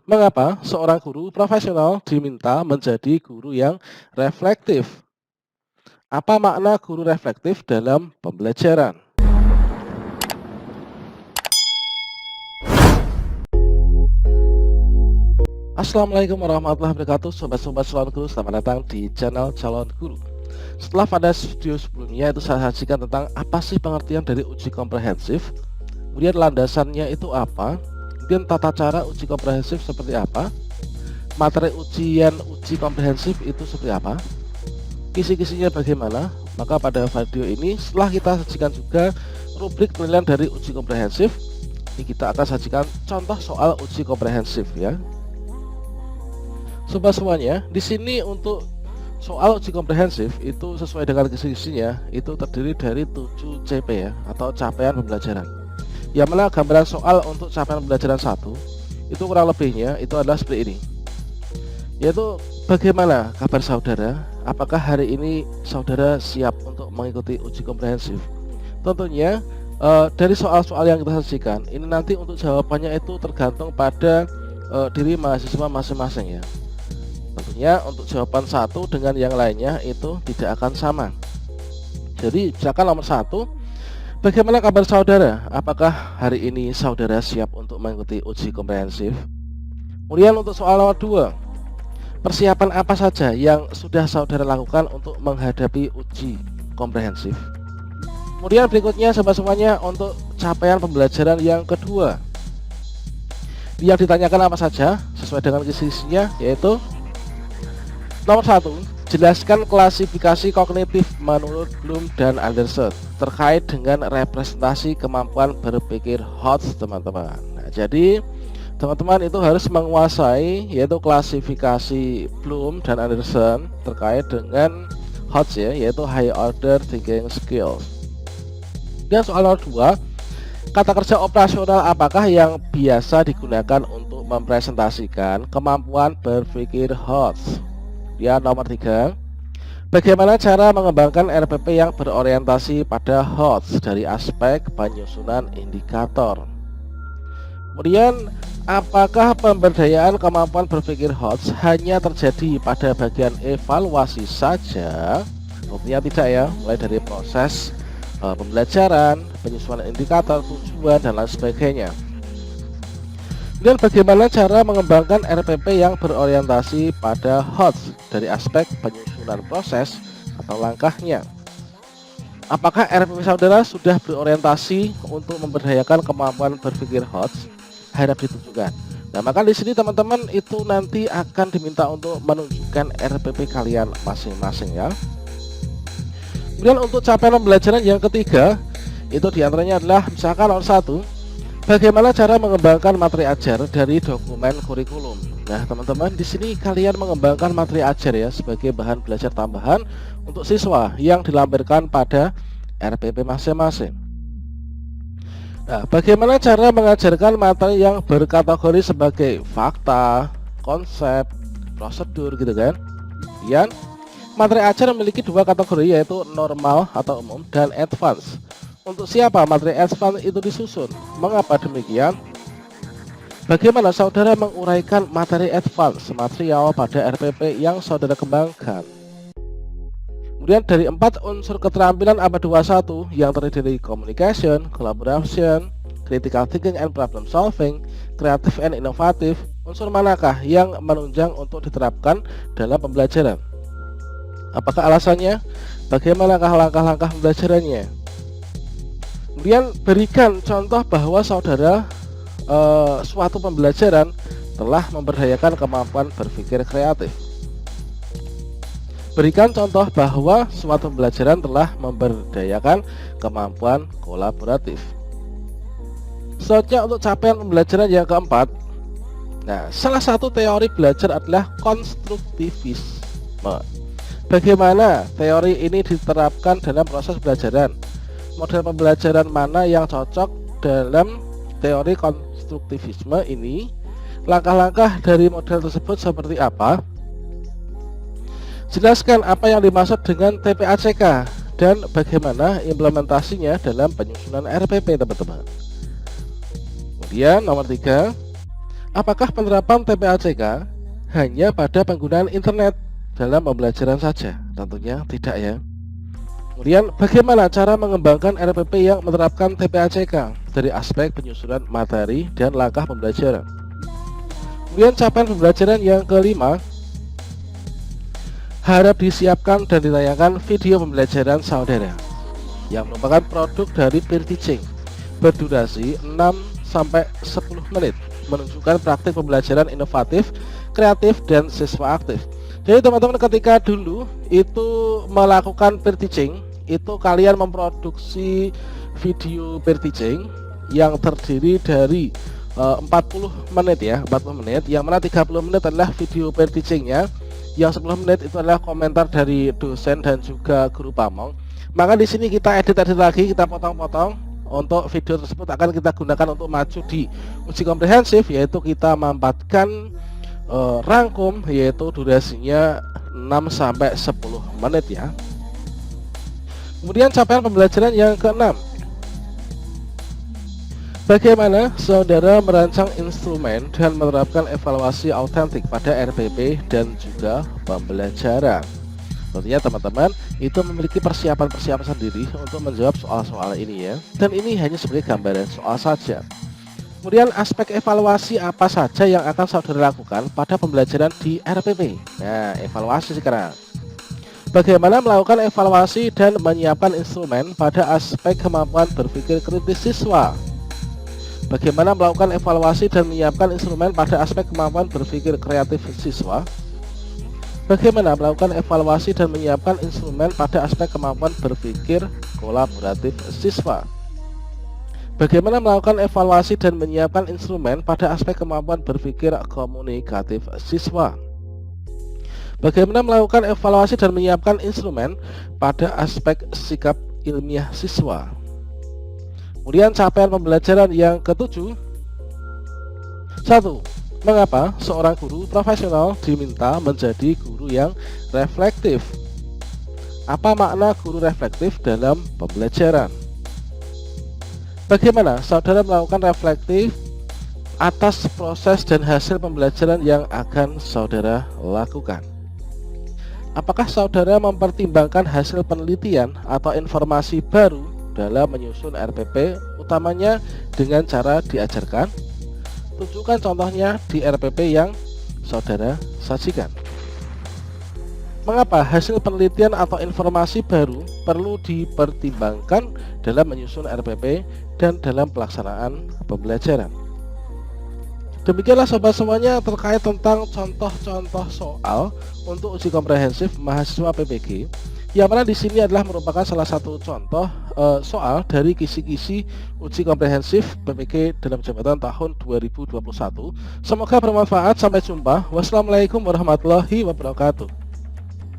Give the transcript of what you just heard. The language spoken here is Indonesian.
Mengapa seorang guru profesional diminta menjadi guru yang reflektif? Apa makna guru reflektif dalam pembelajaran? Assalamualaikum warahmatullahi wabarakatuh, sobat-sobat calon guru, selamat datang di channel calon guru. Setelah pada video sebelumnya itu saya sajikan tentang apa sih pengertian dari uji komprehensif, kemudian landasannya itu apa, kemudian tata cara uji komprehensif seperti apa, materi uji komprehensif itu seperti apa, kisi-kisinya bagaimana. Maka pada video ini setelah kita sajikan juga rubrik penilaian dari uji komprehensif, ini kita akan sajikan contoh soal uji komprehensif ya. Sobat semuanya, di sini untuk soal uji komprehensif itu sesuai dengan kisi-kisinya itu terdiri dari 7 CP ya, atau capaian pembelajaran. Yang mana gambaran soal untuk capaian pembelajaran 1 itu kurang lebihnya itu adalah seperti ini. Yaitu bagaimana kabar saudara? Apakah hari ini saudara siap untuk mengikuti uji komprehensif? Tentunya dari soal-soal yang kita sajikan ini nanti untuk jawabannya itu tergantung pada diri mahasiswa masing-masing ya. Tentunya untuk jawaban satu dengan yang lainnya itu tidak akan sama. Jadi misalkan nomor 1, bagaimana kabar saudara? Apakah hari ini saudara siap untuk mengikuti uji komprehensif? Kemudian untuk soal nomor 2, persiapan apa saja yang sudah saudara lakukan untuk menghadapi uji komprehensif? Kemudian berikutnya sobat semuanya, untuk capaian pembelajaran yang kedua, yang ditanyakan apa saja sesuai dengan kisi-kisinya, yaitu nomor 1, jelaskan klasifikasi kognitif menurut Bloom dan Anderson terkait dengan representasi kemampuan berpikir Hodge, teman-teman. Nah, jadi teman-teman itu harus menguasai yaitu klasifikasi Bloom dan Anderson terkait dengan Hodge ya, yaitu high order thinking skills. Dan soal nomor 2, kata kerja operasional apakah yang biasa digunakan untuk mempresentasikan kemampuan berpikir Hodge? Ya, nomor 3, bagaimana cara mengembangkan RPP yang berorientasi pada Hodge dari aspek penyusunan indikator? Kemudian, apakah pemberdayaan kemampuan berpikir Hodge hanya terjadi pada bagian evaluasi saja? Tentunya tidak ya, mulai dari proses pembelajaran, penyusunan indikator, tujuan, dan lain sebagainya. Dan bagaimana cara mengembangkan RPP yang berorientasi pada Hodge dari aspek penyusunan proses atau langkahnya? Apakah RPP saudara sudah berorientasi untuk memberdayakan kemampuan berpikir Hodge? Harap ditunjukkan. Nah, maka di sini teman-teman itu nanti akan diminta untuk menunjukkan RPP kalian masing-masing ya. Kemudian untuk capaian pembelajaran yang ketiga, itu diantaranya adalah misalkan nomor 1, bagaimana cara mengembangkan materi ajar dari dokumen kurikulum. Nah, teman-teman di sini kalian mengembangkan materi ajar ya sebagai bahan belajar tambahan untuk siswa yang dilampirkan pada RPP masing-masing. Nah, bagaimana cara mengajarkan materi yang berkategori sebagai fakta, konsep, prosedur gitu kan? Kemudian materi ajar memiliki 2 kategori yaitu normal atau umum dan advance. Untuk siapa materi advance itu disusun? Mengapa demikian? Bagaimana saudara menguraikan materi advance material pada RPP yang saudara kembangkan? Kemudian dari 4 unsur keterampilan abad 21 yang terdiri dari communication, collaboration, critical thinking and problem solving, kreatif and inovatif, unsur manakah yang menunjang untuk diterapkan dalam pembelajaran? Apakah alasannya? Bagaimanakah langkah-langkah pembelajarannya? Kemudian berikan contoh bahwa saudara suatu pembelajaran telah memberdayakan kemampuan berpikir kreatif. Berikan contoh bahwa suatu pembelajaran telah memberdayakan kemampuan kolaboratif. Selanjutnya untuk capaian pembelajaran yang keempat. Nah, salah satu teori belajar adalah konstruktivisme. Bagaimana teori ini diterapkan dalam proses pembelajaran? Model pembelajaran mana yang cocok dalam teori konstruktivisme ini? Langkah-langkah dari model tersebut seperti apa? Jelaskan apa yang dimaksud dengan TPACK dan bagaimana implementasinya dalam penyusunan RPP, teman-teman. Kemudian nomor 3, Apakah penerapan TPACK hanya pada penggunaan internet dalam pembelajaran saja? Tentunya tidak ya. Kemudian bagaimana cara mengembangkan RPP yang menerapkan TPACK dari aspek penyusunan materi dan langkah pembelajaran. Kemudian capaian pembelajaran yang kelima, harap disiapkan dan ditayangkan video pembelajaran saudara yang merupakan produk dari peer teaching berdurasi 6-10 menit, menunjukkan praktik pembelajaran inovatif, kreatif, dan siswa aktif. Jadi teman-teman ketika dulu itu melakukan peer teaching, itu kalian memproduksi video peer teaching yang terdiri dari 40 menit ya, 40 menit, yang mana 30 menit adalah video peer teachingnya, yang 10 menit itu adalah komentar dari dosen dan juga guru pamong. Maka di sini kita edit lagi, kita potong-potong. Untuk video tersebut akan kita gunakan untuk maju di uji komprehensif, yaitu kita mampatkan rangkum, yaitu durasinya 6-10 menit ya. Kemudian capaian pembelajaran yang keenam, bagaimana saudara merancang instrumen dan menerapkan evaluasi autentik pada RPP dan juga pembelajaran. Tentunya teman-teman itu memiliki persiapan-persiapan sendiri untuk menjawab soal-soal ini ya. Dan ini hanya sebagai gambaran soal saja. Kemudian aspek evaluasi apa saja yang akan saudara lakukan pada pembelajaran di RPP. Nah, evaluasi sekarang. Bagaimana melakukan evaluasi dan menyiapkan instrumen pada aspek kemampuan berpikir kritis siswa. Bagaimana melakukan evaluasi dan menyiapkan instrumen pada aspek kemampuan berpikir kreatif siswa. Bagaimana melakukan evaluasi dan menyiapkan instrumen pada aspek kemampuan berpikir kolaboratif siswa. Bagaimana melakukan evaluasi dan menyiapkan instrumen pada aspek kemampuan berpikir komunikatif siswa. Bagaimana melakukan evaluasi dan menyiapkan instrumen pada aspek sikap ilmiah siswa. Kemudian capaian pembelajaran yang ketujuh. 1. Mengapa seorang guru profesional diminta menjadi guru yang reflektif? Apa makna guru reflektif dalam pembelajaran? Bagaimana saudara melakukan reflektif atas proses dan hasil pembelajaran yang akan saudara lakukan? Apakah saudara mempertimbangkan hasil penelitian atau informasi baru dalam menyusun RPP, utamanya dengan cara diajarkan? Tunjukkan contohnya di RPP yang saudara sajikan. Mengapa hasil penelitian atau informasi baru perlu dipertimbangkan dalam menyusun RPP dan dalam pelaksanaan pembelajaran? Demikianlah sobat semuanya terkait tentang contoh-contoh soal untuk uji komprehensif mahasiswa PPG, yang mana di sini adalah merupakan salah satu contoh soal dari kisi-kisi uji komprehensif PPG dalam jabatan tahun 2021. Semoga bermanfaat. Sampai jumpa. Wassalamualaikum warahmatullahi wabarakatuh.